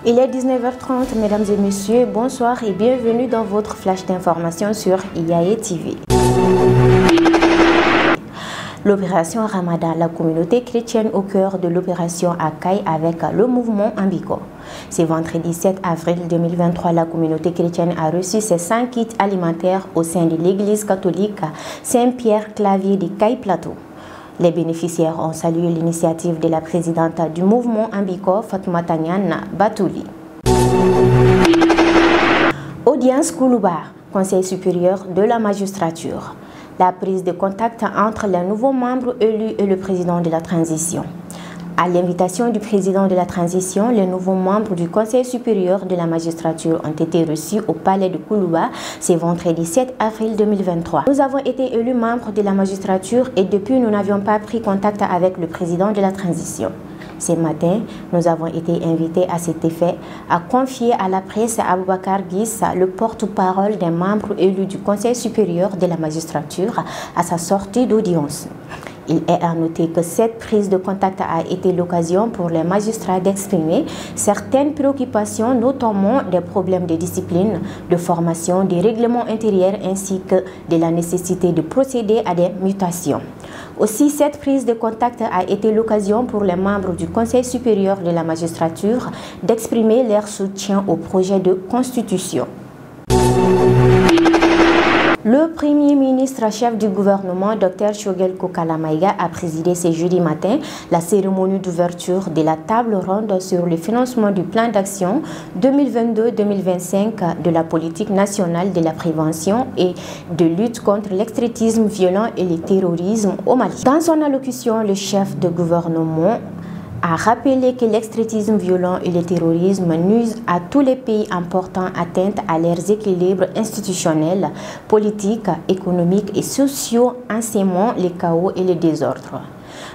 Il est 19h30, mesdames et messieurs, bonsoir et bienvenue dans votre flash d'information sur IAE TV. L'opération Ramadan, la communauté chrétienne au cœur de l'opération Accueil avec le mouvement Ambiko. Ce vendredi 7 avril 2023, la communauté chrétienne a reçu ses 5 kits alimentaires au sein de l'église catholique Saint-Pierre-Clavier de Caille Plateau. Les bénéficiaires ont salué l'initiative de la présidente du mouvement Ambiko, Fatoumata Niane Batouli. Audience Koulouba, Conseil supérieur de la magistrature. La prise de contact entre les nouveaux membres élus et le président de la transition. À l'invitation du président de la transition, les nouveaux membres du Conseil supérieur de la magistrature ont été reçus au palais de Koulouba ce vendredi 7 avril 2023. Nous avons été élus membres de la magistrature et depuis nous n'avions pas pris contact avec le président de la transition. Ce matin, nous avons été invités à cet effet à confier à la presse Aboubakar Guissa, le porte-parole des membres élus du Conseil supérieur de la magistrature, à sa sortie d'audience. Il est à noter que cette prise de contact a été l'occasion pour les magistrats d'exprimer certaines préoccupations, notamment des problèmes de discipline, de formation, des règlements intérieurs ainsi que de la nécessité de procéder à des mutations. Aussi, cette prise de contact a été l'occasion pour les membres du Conseil supérieur de la magistrature d'exprimer leur soutien au projet de constitution. Le Premier ministre chef du gouvernement, Dr Choguel Kokala Maïga, a présidé ce jeudi matin la cérémonie d'ouverture de la table ronde sur le financement du plan d'action 2022-2025 de la politique nationale de la prévention et de lutte contre l'extrémisme violent et le terrorisme au Mali. Dans son allocution, le chef de gouvernement a rappelé que l'extrémisme violent et le terrorisme nuisent à tous les pays en portant atteinte à leurs équilibres institutionnels, politiques, économiques et sociaux, en sémant les chaos et les désordres.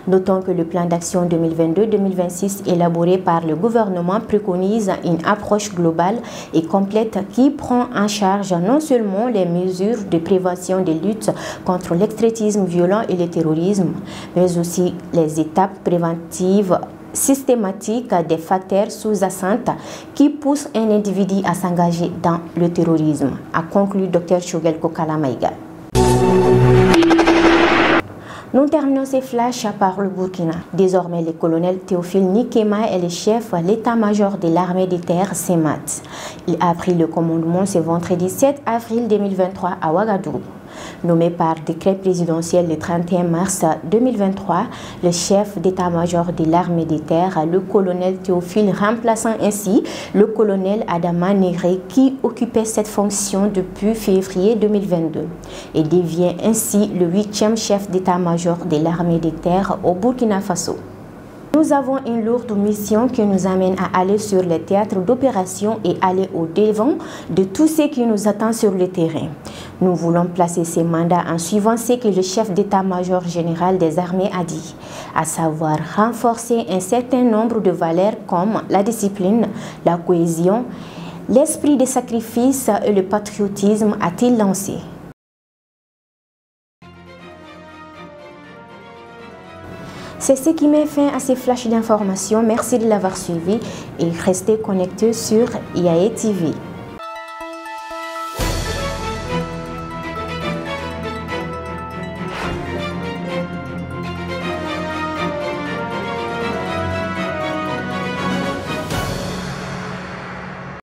Notons que le plan d'action 2022-2026 élaboré par le gouvernement préconise une approche globale et complète qui prend en charge non seulement les mesures de prévention de lutte contre l'extrémisme violent et le terrorisme, mais aussi les étapes préventives systématiques des facteurs sous-jacents qui poussent un individu à s'engager dans le terrorisme, a conclu Dr Choguel Kokala Maïga. Nous terminons ces flashs par le Burkina. Désormais, le colonel Théophile Nikema est le chef de l'état-major de l'armée de terre CEMAT. Il a pris le commandement ce vendredi 7 avril 2023 à Ouagadougou. Nommé par décret présidentiel le 31 mars 2023, le chef d'état-major de l'armée de terre, le colonel Théophile, remplaçant ainsi le colonel Adama Negré qui occupait cette fonction depuis février 2022 et devient ainsi le 8e chef d'état-major de l'armée de terre au Burkina Faso. Nous avons une lourde mission qui nous amène à aller sur les théâtres d'opération et aller au-devant de tout ce qui nous attend sur le terrain. Nous voulons placer ces mandats en suivant ce que le chef d'état-major général des armées a dit, à savoir renforcer un certain nombre de valeurs comme la discipline, la cohésion, l'esprit de sacrifice et le patriotisme, a-t-il lancé. C'est ce qui met fin à ces flashs d'informations. Merci de l'avoir suivi et restez connectés sur IAE TV.